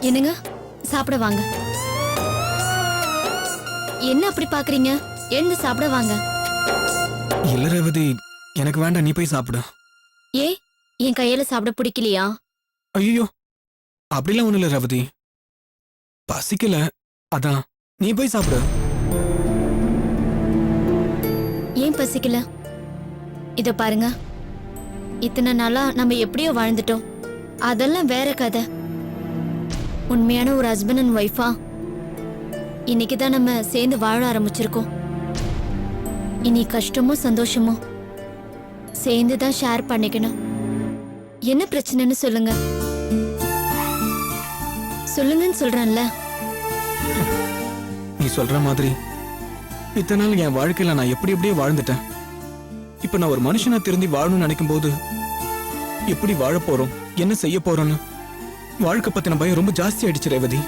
என்னங்க, சாப்பிட வாங்க. என்ன அப்படி பாக்குறீங்க? எழுந்து சாப்பிட வாங்க. இல்ல ரேவதி, எனக்கு வேண்டாம், நீ போய் சாப்பிடு. ஏ, என் கையில சாப்பிட பிடிக்கலையா? ஐயோ, அப்படிலாம் ஒண்ணு இல்ல ரேவதி, பசிக்கல, அதான். நீ போய் சாப்பிடு. ஏன் பசிக்கல? இத பாருங்க, இத்தனை நாளா நம்ம எப்படியோ வாழ்ந்துட்டோம். அதெல்லாம் வேற கதை. உண்மையான ஒரு ஹஸ்பண்ட் அண்ட் ஒய்ஃபா இன்னைக்குதான் நம்ம சேர்ந்து வாழ ஆரம்பிச்சிருக்கோம். இனி கஷ்டமோ சந்தோஷமோ சேர்ந்துதான் ஷேர் பண்ணிக்கணும். என்ன பிரச்சனைன்னு சொல்லுங்க. சொல்லுங்கன்னு சொல்றேன்ல. நீ சொல்ற மாதிரி இத்தனை நாள் என் வாழ்க்கையில நான் எப்படி எப்படியே வாழ்ந்துட்டேன். இப்ப நான் ஒரு மனுஷனா திருந்தி வாழணும்னு நினைக்கும் போது எப்படி வாழ போறோம், என்ன செய்ய போறோம்னு வாழ்க்கை பத்தின பயம் ரொம்ப ஜாஸ்தி ஆயிடுச்சு ரேவதி.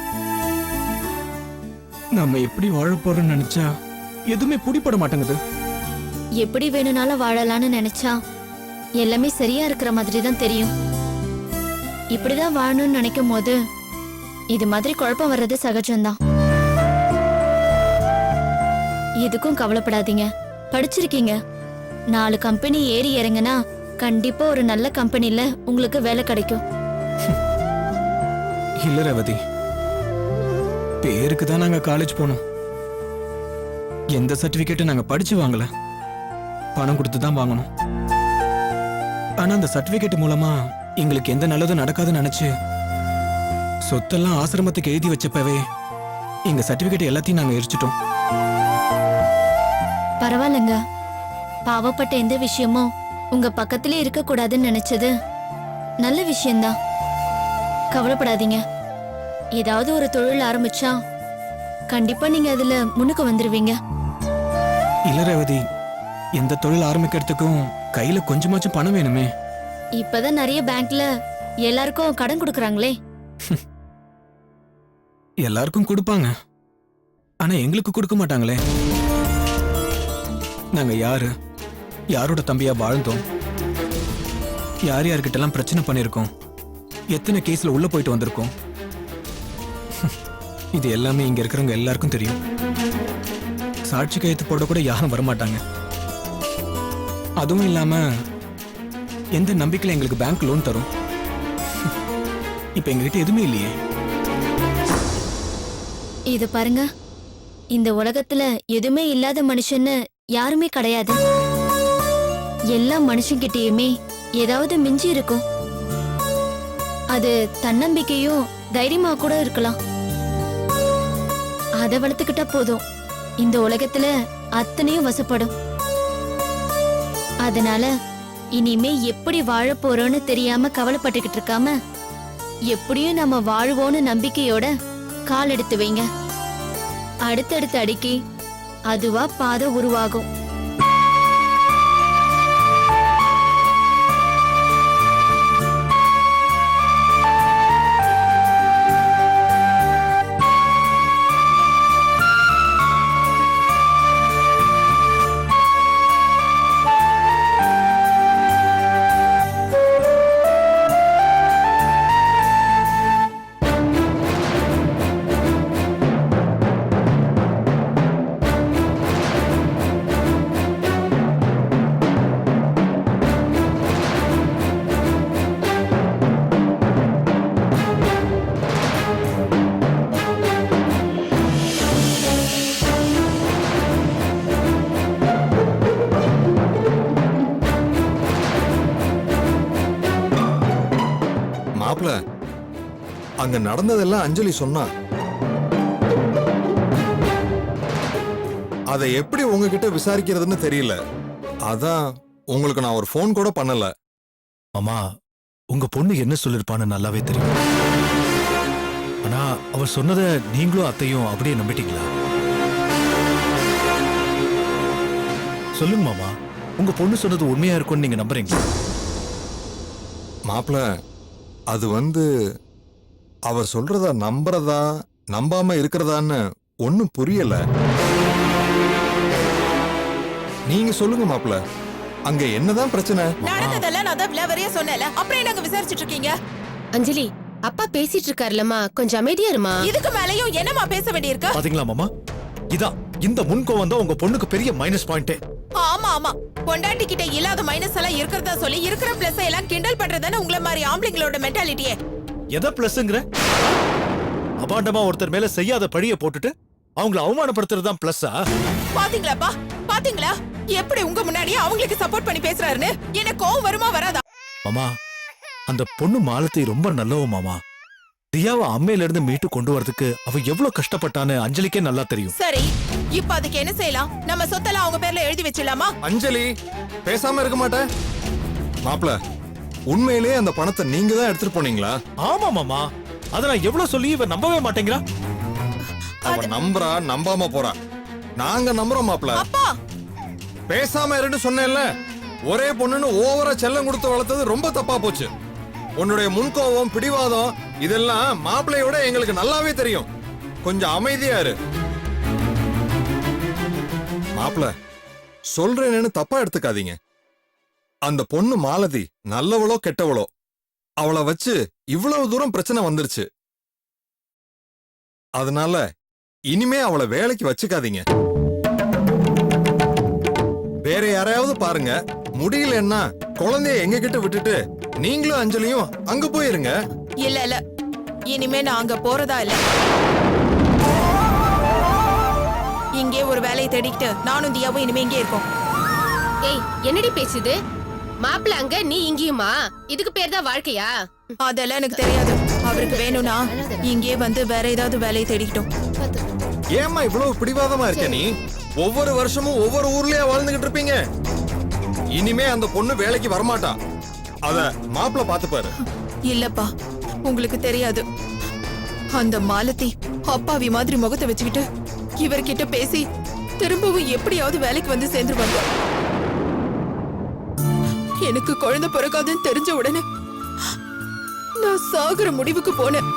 நம்ம எப்படி வாழ போறோம்னு நினைச்சா எதுவுமே பிடிபட மாட்டேங்குது. எப்படி வேணும்னாலும் வாழலாம்னு நினைச்சா எல்லாமே சரியா இருக்கிற மாதிரி தான் தெரியும். இப்படிதான் வாழணும்னு நினைக்கும் போது இது மாதிரி குழப்பம் வர்றது சகஜம்தான். எதுக்கும் கவலைப்படாதீங்க. படிச்சிருக்கீங்க. 4 கம்பெனி ஏறி இறங்குனா கண்டிப்பா ஒரு நல்ல கம்பெனில உங்களுக்கு வேலை கிடைக்கும். இல்ல ரேவதி, பேருக்கு தான் நாங்க காலேஜ் போனோம். எந்த சர்டிபிகேட்டும் நாங்க படிச்சு வாங்கல, பணம் கொடுத்து தான் வாங்கணும். ஆனா அந்த சர்டிபிகேட் மூலமா எங்களுக்கு எந்த நல்லதும் நடக்காதுன்னு நினைச்சு சொத்தெல்லாம் ஆசிரமத்துக்கு எழுதி வச்சப்பவே எங்க சர்டிபிகேட் எல்லாத்தையும் நாங்க எரிச்சிட்டோம். பரவாயில்லங்க. பாவப்பட்ட எந்த விஷயமும் உங்க பக்கத்திலே இருக்க கூடாதுன்னு நினைச்சது நல்ல விஷயம்தான். கவலைப்படாதீங்க. ஏதாவது ஒரு தொழில் ஆரம்பிச்சா கண்டிப்பா நீங்க அதுல முன்னுக்கு வந்துருவீங்க. இல்ல ரேவதி, எந்த தொழில் ஆரம்பிக்கிறதுக்கும் கையில கொஞ்சமாச்சும் பணம் வேணுமே. இப்பதான் நிறைய பேங்க்ல எல்லாருக்கும் கடன் கொடுக்கறாங்களே. எல்லாருக்கும் கொடுப்பாங்க, ஆனா எங்களுக்கு கொடுக்க மாட்டாங்களே. நாங்க யாரு, யாரோட தம்பியா வாழ்ந்தோம், யார் யார்கிட்டலாம் பிரச்சனை பண்ணிருக்கோம், எத்தனை கேஸ்ல உள்ள போயிட்டு வந்திருக்கோம், இது எல்லாமே இங்க இருக்கிறவங்க எல்லாருக்கும் தெரியும். சாட்சி கையெழுத்து போட கூட யாரும் வரமாட்டாங்க. அதுவும் இல்லாம எந்த நம்பிக்கையில எங்களுக்கு பேங்க் லோன் தரும்? இப்ப எங்ககிட்ட எதுவுமே இல்லையே. இது பாருங்க, இந்த உலகத்துல எதுவுமே இல்லாத மனுஷன்னு யாருமே கிடையாது. எல்லா மனுஷங்கிட்டயுமே ஏதாவது மிஞ்சி இருக்கும். அது தன்னம்பிக்கையும் தைரியமா கூட இருக்கலாம். அதை வளர்த்துக்கிட்டா போதும், இந்த உலகத்துல அத்தனையும் வசப்படும். அதனால இனிமே எப்படி வாழ போறோம்னு தெரியாம கவலைப்பட்டுக்கிட்டு இருக்காம எப்படியும் நம்ம வாழ்வோன்னு நம்பிக்கையோட கால் எடுத்து வைங்க. அடுத்தடுத்த அடிக்கி அதுவா பாதை உருவாகும். மாப்ள, அங்க நடந்ததெல்லாம் அஞ்சலி சொன்னா. அதை எப்படி உங்ககிட்ட விசாரிக்கிறதுன்னு தெரியல. அதான் உங்களுக்கு நான் ஒரு ஃபோன் கூட பண்ணல. அம்மா, உங்க பொண்ணு என்ன சொல்லிருப்பான்னு நல்லாவே தெரியும். ஆனா அவர் சொன்னதை நீங்களும் அத்தையும் அப்படியே நம்பிட்டீங்களா? சொல்லுங்க மாமா, உங்க பொண்ணு சொன்னது உண்மையா இருக்கும்னு நீங்க நம்புறீங்களா? மாப்ள, அது அவர் சொல்றத நம்புறதா நம்பாம இருக்கிறதான்னு ஒன்னும் புரியல. நீங்க சொல்லுங்க மாப்ள, அங்க என்னதான் பிரச்சனை? நடந்ததெல்லாம் நான் தான் விலாவரியா சொன்னேன்ல, அப்புறம் என்னங்க விசாரிச்சிட்டு இருக்கீங்க? அஞ்சலி, அப்பா பேசிட்டு இருக்காருலமா, கொஞ்சம் அமைதியா இருமா. இதுக்கு மேலயும் என்னமா பேச வேண்டியிருக்கு? பாத்தீங்களா மாமா, இதான் இந்த முன்கோவம் தான் உங்க பொண்ணுக்கு பெரிய மைனஸ் பாயிண்டே. ஆமா ஆமா, பொண்டாட்டி கிட்ட இல்லாத மைனஸ் எல்லாம் இருக்கிறதா சொல்லி இருக்கிற பிளஸ் எல்லாம் கிண்டல் பண்றதுன்னு உங்கள மாதிரி ஆம்பளைங்களோட மென்டாலிட்டியே. எதை பிளஸ்ங்கற? அபாண்டமா ஒருத்தர் மேல செய்யாத பழிய போட்டுட்டு அவங்கள அவமானப்படுத்துறது தான் பிளஸ்ஸா? பாத்தீங்களாப்பா, பாத்தீங்களா எப்படி உங்க முன்னாடியே அவங்களுக்கு சப்போர்ட் பண்ணி பேசுறாருன்னு? எனக்கு கோவம் வருமா வராதா? மாமா, அந்த பொண்ணு மாலதி ரொம்ப நல்லவ மாமா. தியாவை அம்மையில இருந்து மீட்டு கொண்டு வரதுக்கு அவ எவ்வளவு கஷ்டப்பட்டான்னு அஞ்சலிக்கே நல்லா தெரியும். சரி, இப்ப அதுக்கு என்ன செய்யலாம்? நம்ம சொத்தெல்லாம் அவங்க பேர்ல எழுதி வச்சிடலாமா? அஞ்சலி பேசாம இருக்க மாட்டே. மாப்பிள, உண்மையிலேயே அந்த பணத்தை நீங்க தான் எடுத்துட்டு போனீங்களா? ஆமா மாமா, அத நான் எவ்வளவு சொல்லி இவ நம்பவே மாட்டேங்கிறா. அவ நம்புறா, நம்பாம போறா. நாங்க நம்புறோம் மாப்பிள. அப்பா, பேசாம இருன்னு சொன்னேன்ல. ஒரே பொண்ணுன்னு ஓவரா செல்லம் கொடுத்து வளர்த்தது ரொம்ப தப்பா போச்சு. உன்னுடைய முன்கோவம், பிடிவாதம் இதெல்லாம் மாப்பிள்ளையோட எங்களுக்கு நல்லாவே தெரியும். கொஞ்சம் அமைதியா இரு மாப்பிள. சொல்றேன்னு தப்பா எடுத்துக்காதீங்க. அந்த பொண்ணு மாலதி நல்லவளோ கெட்டவளோ, அவளை வச்சு இவ்வளவு தூரம் பிரச்சனை வந்துருச்சு. அதனால இனிமே அவளை வேலைக்கு வச்சுக்காதீங்க. வேற யாரையாவது பாருங்க. முடியலன்னா குழந்தைய எங்க கிட்ட விட்டுட்டு நீங்களும் அஞ்சலியும் அங்க போயிருங்க. இல்ல இல்ல, இனிமே நான் அங்க போறதா இல்ல. இங்கே ஒரு வேலையை தேடிக்கிட்டு நானும் தியாவும் இனிமே இங்கே இருக்கோம். ஏய், என்னடி பேசுது? மாப்பிள்ள அங்க, நீ இங்கேயுமா? இதுக்கு பேர் தான் வாழ்க்கையா? அதெல்லாம் எனக்கு தெரியாது. அவருக்கு வேணும்னா இங்கே வந்து வேற ஏதாவது வேலையை தேடிக்கிட்டோம். ஏம்மா இவ்வளவு பிடிவாதமா இருக்க நீ? ஒவ்வொரு வருஷமும் ஒவ்வொரு ஊர்லயே வாழ்ந்துகிட்டு இருப்பீங்க. இனிமே அந்த பொண்ணு வேலைக்கு வரமாட்டா. அத மாப்பிள்ள பாத்துப்பாரு. இல்லப்பா, உங்களுக்கு தெரியாது. அந்த மாலதி அப்பாவி மாதிரி முகத்தை வச்சுக்கிட்டு இவர்கிட்ட பேசி திரும்பவும் எப்படியாவது வேலைக்கு வந்து சேர்ந்துருவாங்க. எனக்கு குழந்தை பிறக்காதுன்னு தெரிஞ்ச உடனே நான் சாகுற முடிவுக்கு போனேன்.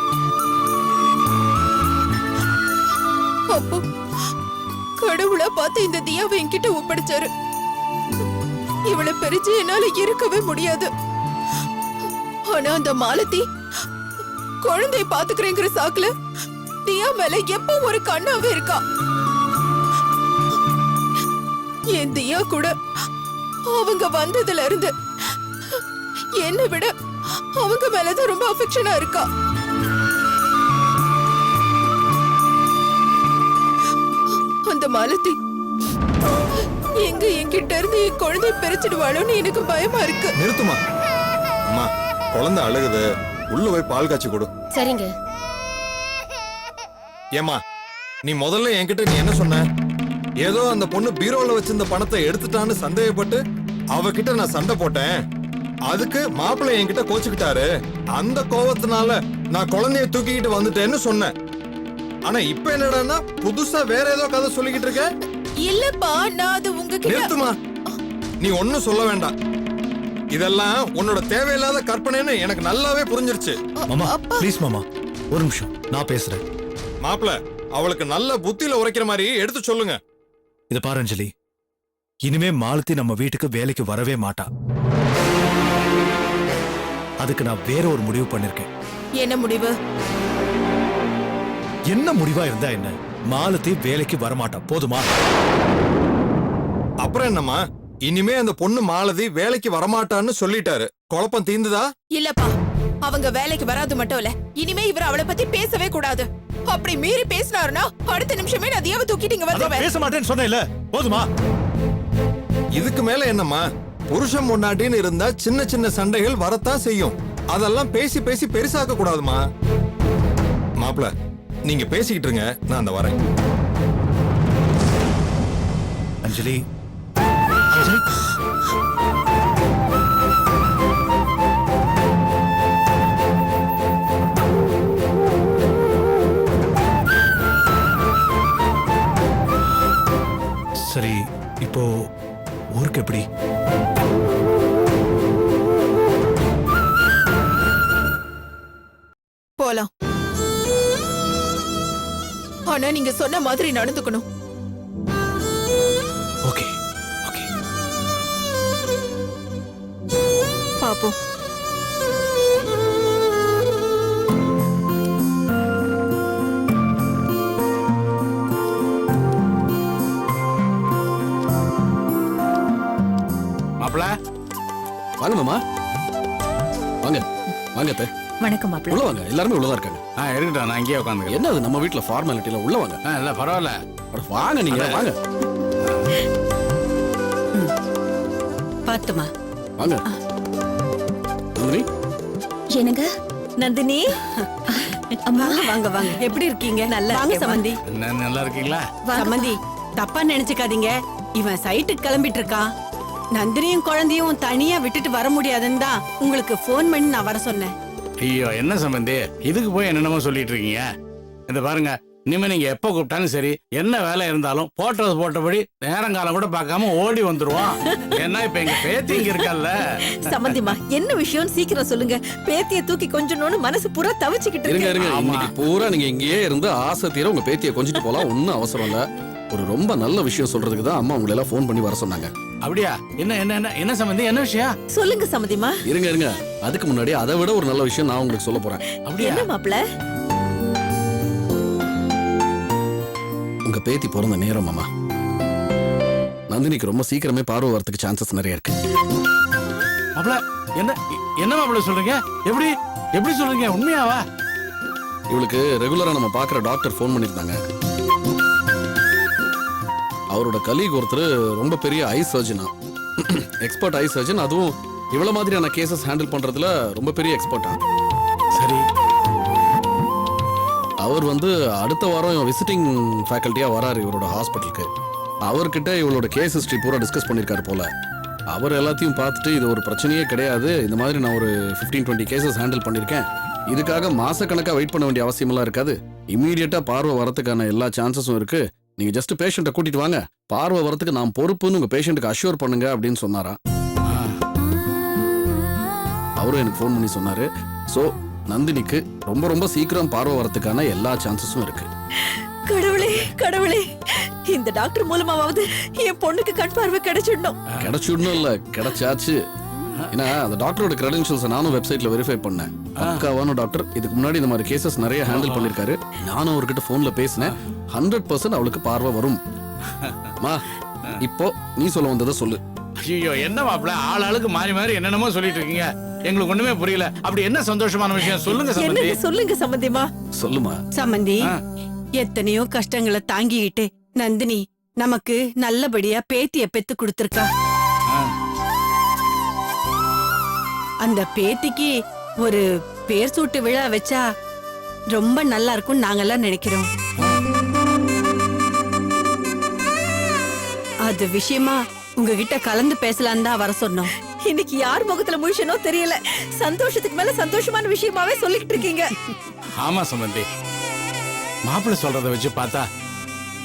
அப்போ கடவுளா பார்த்து இந்த தியாவை என்கிட்ட ஒப்படைச்சாரு. இவளை பிரிச்சு என்னால இருக்கவே முடியாது. ஆனா அந்த மாலதி குழந்தைய பாத்துக்கிறேங்கிற சாக்குல தியா மேல எப்ப ஒரு கண்ணாவே இருக்கா. என் தியா கூட அவங்க வந்ததுல இருந்து என்னை விட அவங்க மேலதான் ரொம்ப அஃபெக்ஷனா இருக்கா. அந்த மாலதி எங்க என்கிட்ட இருந்து என் குழந்தைய பிரிச்சிடுவாளோன்னு எனக்கு பயமா இருக்கு. நிறுத்துமா. அம்மா, குழந்தை அழுகுது. உள்ள போய் பால் காய்ச்சி கொடு. சரிங்க. ஏமா, நீ முதல்ல என்கிட்ட நீ என்ன சொன்ன? ஏதோ அந்த பொண்ணு பீரோல வச்சிருந்த பணத்தை எடுத்துட்டான்னு சந்தேகப்பட்டு அவகிட்ட நான் சண்டை போட்டேன். அதுக்கு மாப்பிள்ளை என்கிட்ட கோச்சுக்கிட்டாரு. அந்த கோவத்தினால நான் குழந்தைய தூக்கிக்கிட்டு வந்துட்டேன்னு சொன்னேன். ஆனா இப்ப என்னடான்னா புதுசா வேற ஏதோ கதை சொல்லிக்கிட்டு இருக்க. இல்லப்பா, நான் அது உங்ககிட்ட. நிறுத்துமா. நீ ஒண்ணும் சொல்ல வேண்டாம். இதெல்லாம் உன்னோட தேவையில்லாத கற்பனைன்னு எனக்கு நல்லாவே புரிஞ்சிருச்சு. மாமா ப்ளீஸ் மாமா, ஒரு நிமிஷம் நான் பேசுறேன். மாப்பிள, அவளுக்கு நல்ல புத்தியில உரைக்கிற மாதிரி எடுத்து சொல்லுங்க. இத பாரு அஞ்சலி, இனிமே மாலதி நம்ம வீட்டுக்கு வேலைக்கு வரவே மாட்டா. அதுக்கு நான் வேற ஒரு முடிவு பண்ணிருக்கேன். என்ன முடிவு? என்ன முடிவா இருந்தா என்ன, மாலதி வேலைக்கு வரமாட்டா. போதுமா? அப்புறம் என்னம்மா, இனிமே அந்த பொண்ணு மாலதி வேலைக்கு வரமாட்டான்னு சொல்லிட்டாரு. குழப்பம் தீந்துதா? இல்லப்பா, அவங்க வேலைக்கு வராது மட்டும் இல்ல, இனிமே இவர் அவளை பத்தி பேசவே கூடாது. அப்படி மீறி பேசினாருன்னா அடுத்த நிமிஷமே நான் தியாவை தூக்கிட்டு இங்க அதான் வந்துருவேன். பேச மாட்டேன்னு சொன்னேன்ல, போதுமா? இதுக்கு மேல என்னம்மா? புருஷன் பொண்டாட்டின்னு இருந்தா சின்ன சின்ன சண்டைகள் வரத்தான் செய்யும். அதெல்லாம் பேசி பேசி பெருசாக்க கூடாதுமா. மாப்பிள, நீங்க பேசிக்கிட்டு இருங்க, நான் அந்த வரேன். அஞ்சலி, அஞ்சலி. சரி, இப்போ ஊருக்கு எப்படி? போலாம். ஆனா நீங்க சொன்ன மாதிரி நடந்துக்கணும். Okay okay. பாப்போம். வாங்க மாமா வாங்க வாங்க அத்தை. வணக்கம் மாப்பிள்ள. உள்ள வாங்க, எல்லாருமே உள்ளதா இருக்காங்க. இருக்கட்டும், நான் இங்கேயே உட்காந்து. என்ன அது நம்ம வீட்ல ஃபார்மாலிட்டில உள்ள வாங்க. இல்ல பரவாயில்ல. அட, வாங்க நீங்க வாங்க பாத்துமா. வாங்க நந்தினி. என்னங்க நந்தினி? அம்மா வாங்க வாங்க. எப்படி இருக்கீங்க? நல்லா வாங்க சமந்தி. நல்லா இருக்கீங்களா? சமந்தி, தப்பா நினைச்சுக்காதீங்க. இவன் சைட்டுக்கு கிளம்பிட்டு இருக்கான். நந்தினியும் குழந்தையும் தனியா விட்டுட்டு வர முடியாதுன்னு தான் உங்களுக்கு ஃபோன் பண்ணி நான் வர சொன்னேன். ஐயோ என்ன சம்பந்தி, இதுக்கு போய் என்னென்னமோ சொல்லிட்டு இருக்கீங்க. இந்த பாருங்க, இனிமே நீங்க எப்ப கூப்பிட்டாலும் சரி, என்ன வேலை இருந்தாலும் போட்டது போட்டபடி நேரங்காலம் கூட பார்க்காம ஓடி வந்துருவோம். ஏன்னா இப்ப எங்க பேத்தி இங்க இருக்கல்ல. சம்பந்திமா, என்ன விஷயம் சீக்கிரம் சொல்லுங்க. பேத்திய தூக்கி கொஞ்சணும்னு மனசு பூரா தவிச்சுக்கிட்டு இருங்க இருக்கு. இருங்க, இன்னைக்கு பூரா நீங்க இங்கேயே இருந்து ஆசை தீர உங்க பேத்தியை கொஞ்சிட்டு போலாம். ஒன்னும் அவசரம் இல்ல. ஒரு ரொம்ப நல்ல விஷயம் சொல்றதுக்கு தான் அம்மா உங்களை எல்லாம் ஃபோன் பண்ணி வர சொன்னாங்க. அப்படியா? என்ன என்ன என்ன என்ன சம்பந்தி, என்ன விஷயம்? சொல்லுங்க சம்பந்திமா. இருங்க இருங்க, அதுக்கு முன்னாடி அதை விட ஒரு நல்ல விஷயம் நான் உங்களுக்கு சொல்ல போறேன். அப்படியா? என்ன மாப்பிள்ள? உங்க பேத்தி பிறந்த நேரம் மாமா. நந்தினிக்கு ரொம்ப சீக்கிரமே பார்வை வரதுக்கு சான்சஸ் நிறைய இருக்கு. மாப்பிள்ள, என்ன என்ன மாப்பிள்ள சொல்றீங்க? எப்படி எப்படி சொல்றீங்க? உண்மையாவா? இவளுக்கு ரெகுலரா நம்ம பாக்குற டாக்டர் ஃபோன் பண்ணிருந்தாங்க. அவரோட கலீக் ஒருத்தர் ரொம்ப பெரிய ஐ சர்ஜனா, எக்ஸ்பர்ட் ஐ சர்ஜன். அதுவும் இவ்வளவு மாதிரியான கேசஸ் ஹேண்டில் பண்றதுல ரொம்ப பெரிய எக்ஸ்பர்ட்டா. சரி, அவர் அடுத்த வாரம் விசிட்டிங் ஃபேக்கல்ட்டியா வராரு இவரோட ஹாஸ்பிட்டலுக்கு. அவர்கிட்ட இவளோட கேஸ் ஹிஸ்டரி பூரா டிஸ்கஸ் பண்ணிருக்காரு போல. அவர் எல்லாத்தையும் பார்த்துட்டு இது ஒரு பிரச்சனையே கிடையாது, இந்த மாதிரி நான் ஒரு 15-20 கேசஸ் ஹேண்டில் பண்ணிருக்கேன், இதுக்காக மாசக்கணக்கா வெயிட் பண்ண வேண்டிய அவசியமெல்லாம் இருக்காது, இமீடியட்டா பார்வை வரதுக்கான எல்லா சான்சஸும் இருக்கு, நீங்க ஜஸ்ட் பேஷண்ட்டை கூட்டிட்டு வாங்க, பார்வை வரதுக்கு நான் பொறுப்புன்னு உங்க பேஷண்ட்டுக்கு அஷ்யூர் பண்ணுங்க அப்படின்னு சொன்னாராம். அவரும் எனக்கு ஃபோன் பண்ணி சொன்னாரு. சோ நந்தினிக்கு ரொம்ப ரொம்ப சீக்கிரம் பார்வை வரதுக்கான எல்லா சான்சஸும் இருக்கு. கடவுளே கடவுளே, இந்த டாக்டர் மூலமாவது என் பொண்ணுக்கு கண் பார்வை கிடைச்சிடணும். கிடைச்சிடணும் இல்ல, கிடைச்சாச்சு. ஏன்னா அந்த டாக்டரோட கிரெடென்ஷியல்ஸ் நானும் வெப்சைட்ல வெரிஃபை பண்ணேன். பக்காவான டாக்டர், இதுக்கு முன்னாடி இந்த மாதிரி கேசஸ் நிறைய ஹேண்டில் பண்ணிருக்காரு. நானும் அவர்கிட்ட போன்ல பேசினேன். 100% அவளுக்கு பார்வை வரும். மா, இப்போ நீ சொல்ல வந்ததை சொல்லு. ஐயோ என்ன மாப்பிள்ள, ஆளுக்கு மாறி மாறி என்னென்னமோ சொல்லிட்டு இருக்கீங்க, எங்களுக்கு ஒண்ணுமே புரியல. அப்படி என்ன சந்தோஷமான விஷயம் சொல்லுங்க சம்பந்தி. என்னன்னு சொல்லுங்க சம்பந்திமா. சொல்லுமா. சமந்தி, எத்தனையோ கஷ்டங்களை தாங்கிக்கிட்டு நந்தினி நமக்கு நல்லபடியா பேத்திய பெத்து கொடுத்திருக்கா. அந்த பேத்திக்கு ஒரு பேர் சூட்டு விழா வச்சா ரொம்ப நல்லா இருக்கும் நாங்கெல்லாம் நினைக்கிறோம். அது விஷயமா உங்ககிட்ட கலந்து பேசலாம் தான் வர சொன்னோம். இன்னைக்கு யார் முகத்துல முழிச்சனோ தெரியல, சந்தோஷத்துக்கு மேல சந்தோஷமான விஷயமாவே சொல்லிட்டு இருக்கீங்க. ஆமா சம்பந்தி, மாப்பிள்ள சொல்றத வச்சு பார்த்தா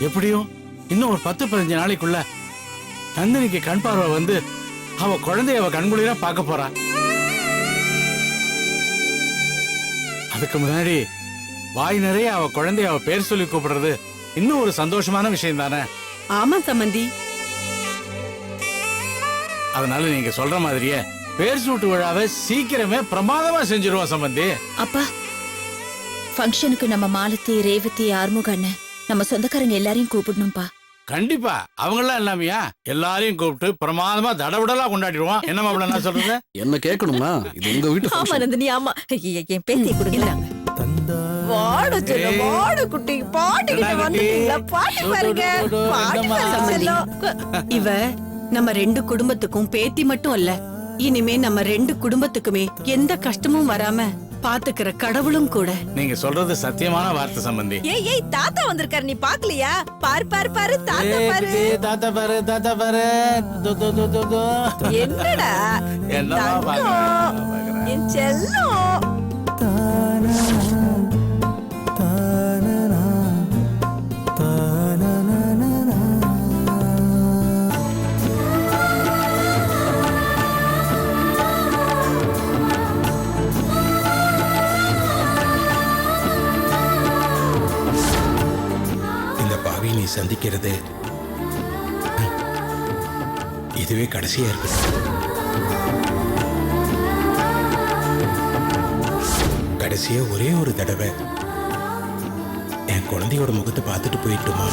எப்படியும் இன்னும் ஒரு 10-15 நாளைக்குள்ள நந்தினிக்கு கண் பார்வை அவ குழந்தைய அவ கண்குளிரா பார்க்க போறா. அதுக்கு முன்னாடி வாய் நிறைய அவ குழந்தைய அவ பேர் சொல்லி கூப்பிடுறது இன்னும் ஒரு சந்தோஷமான விஷயம் தானே. ஆமா சமந்தி. அதனால நீங்க சொல்ற மாதிரியே பேர் சூட்டு விழாவை சீக்கிரமே பிரமாதமா செஞ்சிருவோம் சம்பந்தி. அப்பா, ஃபங்க்ஷனுக்கு நம்ம மாலத்தி, ரேவதி, ஆறுமுகன்னு நம்ம சொந்தக்காரங்க எல்லாரையும் கூப்பிடணும்பா. கண்டிப்பா, அவங்கெல்லாம் இல்லாமையா எல்லாரையும் கூப்பிட்டு பிரமாதமா தடபுடலா கொண்டாடிடுவோம். என்ன மாப்பிள்ள நான் சொல்றது? என்ன கேட்கணுமா? இது உங்க வீட்டு ஆமா function. நந்தினி, ஆமா. என் பேத்தியை கொடுக்கலாங்க. வாட சொல்ல, வாட குட்டி, பாட்டுக்கிட்ட வந்துட்டீங்களா? பாட்டு பாருங்க, பாட்டு பாருங்க செல்லம். இவ நம்ம 2 குடும்பத்துக்கும் பேத்தி மட்டும் இல்ல, இனிமே நம்ம 2 குடும்பத்துக்குமே எந்த கஷ்டமும் வராம பாத்துக்கிற கடவுளும் கூட. நீங்க சொல்றது சத்தியமான வார்த்தை சம்பந்தி. ஏய் ஏய், தாத்தா வந்திருக்காரு, நீ பாக்கலையா? பாரு பாரு பாரு, தாத்தா பாரு. தாத்தா பாரு, தாத்தா பாரு. என்னடா என்னமா தங்கம், பாக்குறேன்? என் செல்லம். நீ சந்திக்கிறது இதுவே கடைசியா இருக்கு. கடைசியா ஒரே ஒரு தடவை என் குழந்தையோட முகத்தை பார்த்துட்டு போயிட்டுமா?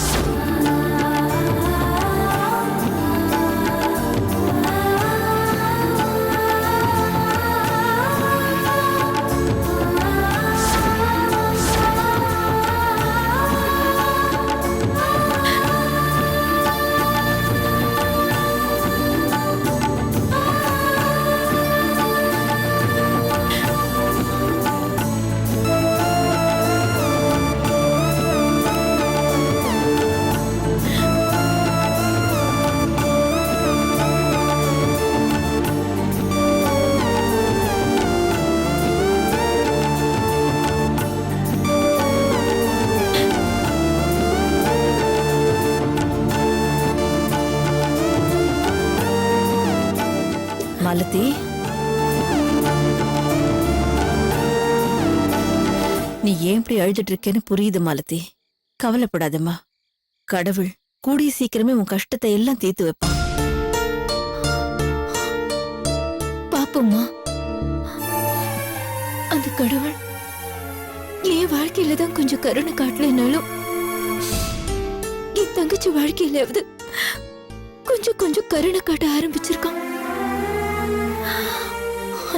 நீ ஏன் இப்படி அழுதுட்டு இருக்கேன்னு புரியுது மாலதி. கவலைப்படாதம்மா. கடவுள் கூடிய சீக்கிரமே உன் கஷ்டத்தை எல்லாம் தீர்த்து வைப்பான். பாப்போம்மா, அந்த கடவுள் என் வாழ்க்கையில தான் கொஞ்சம் கருணை காட்டலைனாலும் என் தங்கச்சி வாழ்க்கையிலாவது கொஞ்சம் கொஞ்சம் கருணை காட்ட ஆரம்பிச்சிருக்கான்.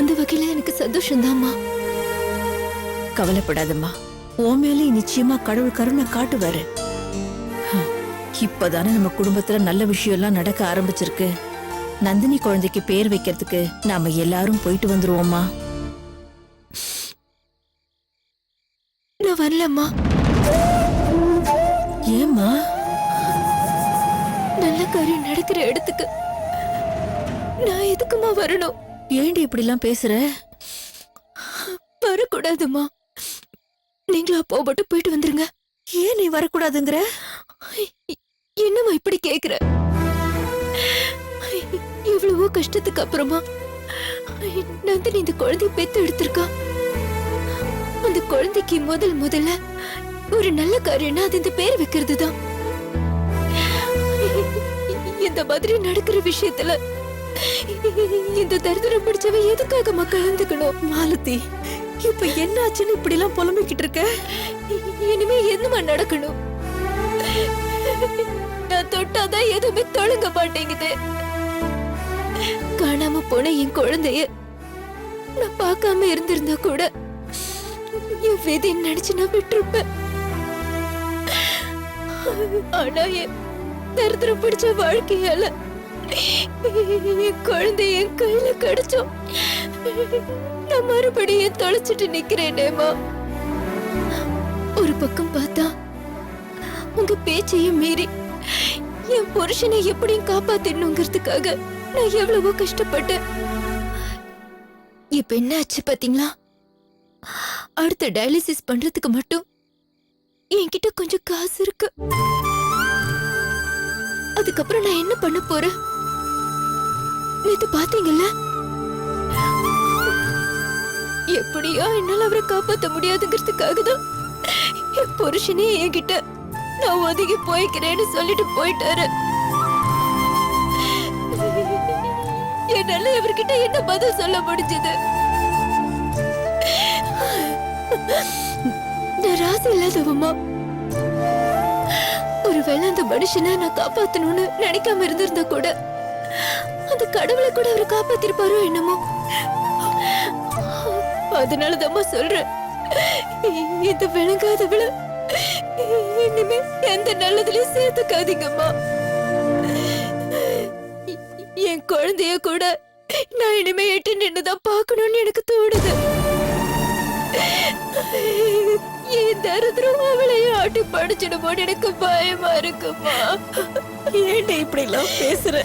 அந்த வகையில எனக்கு சந்தோஷம்தாம்மா. கவலைப்படாதம்மா. உன் மேலே நிச்சயமா கடவுள் கருணை காட்டுவாரு. இப்பதானே நம்ம குடும்பத்துல நல்ல விஷயம் எல்லாம் நடக்க ஆரம்பிச்சிருக்கு. நந்தினி குழந்தைக்கு பேர் வைக்கிறதுக்கு நாம எல்லாரும் போயிட்டு வந்துருவோம்மா. நான் வரலம்மா. ஏம்மா? நல்ல காரியம் நடக்கிற இடத்துக்கு நான் எதுக்குமா வரணும்? ஏண்டி இப்படி எல்லாம் பேசுற? வரக்கூடாதுமா. நீங்களும் அப்போ மட்டும் போயிட்டு வந்துருங்க. ஏன் நீ வரக்கூடாதுங்கிற? என்னம்மா இப்படி கேக்குற? எவ்வளவோ கஷ்டத்துக்கு அப்புறமா நந்தினி இந்த குழந்தைய பெத்து எடுத்திருக்கா. அந்த குழந்தைக்கு முதல்ல ஒரு நல்ல காரியம்னா அது இந்த பேர் வைக்கிறது தான். இந்த மாதிரி நடக்கிற விஷயத்துல இந்த தரித்திரம் பிடிச்சவ எதுக்காக கலந்துக்கணும்? மாலதி, இப்ப என்னாச்சுன்னு இப்படி எல்லாம் புலம்பிக்கிட்டு இருக்க? இனிமே என்னமா நடக்கணும்? நான் தொட்டாதான் எதுவுமே தொழுங்க மாட்டேங்குது. காணாம போன என் குழந்தைய நான் பார்க்காம இருந்திருந்தா கூட என் விதி நினைச்சு நான் விட்டுருப்பேன். ஆனா என் தரித்திரம் பிடிச்ச வாழ்க்கையால என் குழந்தை என் கையில கிடைச்சோம். நான் மறுபடியும் தொலைச்சிட்டு நிக்கிறேனேமா. ஒரு பக்கம் பார்த்தா உங்க பேச்சையும் மீறி என் புருஷனை எப்படியும் காப்பாத்திடணுங்கிறதுக்காக நான் எவ்வளவோ கஷ்டப்பட்டேன். இப்ப என்ன ஆச்சு பாத்தீங்களா? அடுத்த டயாலிசிஸ் பண்றதுக்கு மட்டும் என்கிட்ட கொஞ்சம் காசு இருக்கு. அதுக்கப்புறம் நான் என்ன பண்ண போறேன்? நேத்து பாத்தீங்கல்ல, எப்படியோ என்னால அவரை காப்பாத்த முடியாதுங்கிறதுக்காக தான் என் புருஷனே என்கிட்ட நான் ஒதுங்கி போய்க்கிறேன்னு சொல்லிட்டு போயிட்டாரு. என்னால இவர்கிட்ட என்ன பதில் சொல்ல முடிஞ்சது? நான் ராசி இல்லாதவமா. ஒருவேளை அந்த மனுஷனை நான் காப்பாத்தணும்னு நினைக்காம இருந்திருந்தா கூட அந்த கடவுளை கூட அவரை காப்பாத்திருப்பாரோ என்னமோ. அதனாலதாம்மா சொல்றேன், இந்த விளங்காதவள இனிமே எந்த நல்லதுலயும் சேர்த்துக்காதீங்கம்மா. என் குழந்தைய கூட நான் இனிமே எட்டு நின்னுதான் பாக்கணும்னு எனக்கு தோணுது. என் தரித்திரம் அவளையும் ஆட்டி படிச்சிடுமோன்னு எனக்கு பயமா இருக்குமா. ஏண்டி இப்படி எல்லாம் பேசுற?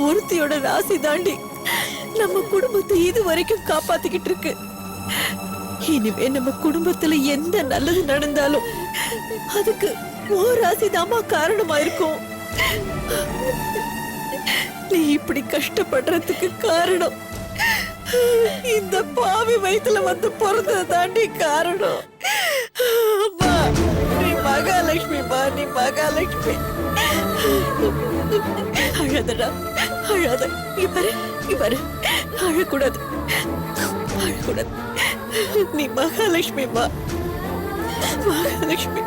ஒருத்தியோட ராசி தாண்டி நம்ம குடும்பத்தை இது வரைக்கும் காப்பாத்திக்கிட்டு இருக்கு. இனிமே நம்ம குடும்பத்துல எந்த நல்லது நடந்தாலும் அதுக்கு ஓ ராசிதாமா காரணமா இருக்கும். நீ இப்படி கஷ்டப்படுறதுக்கு காரணம் இந்த பாவி வயித்துல வந்து பிறந்தது தாண்டி காரணம். அம்மா, நீ மகாலட்சுமி மா, நீ மகாலட்சுமி. அழாதடா, அழாத. இவரு அழக்கூடாது, அழக்கூடாது. நீ மகாலட்சுமி மா, மகாலட்சுமி.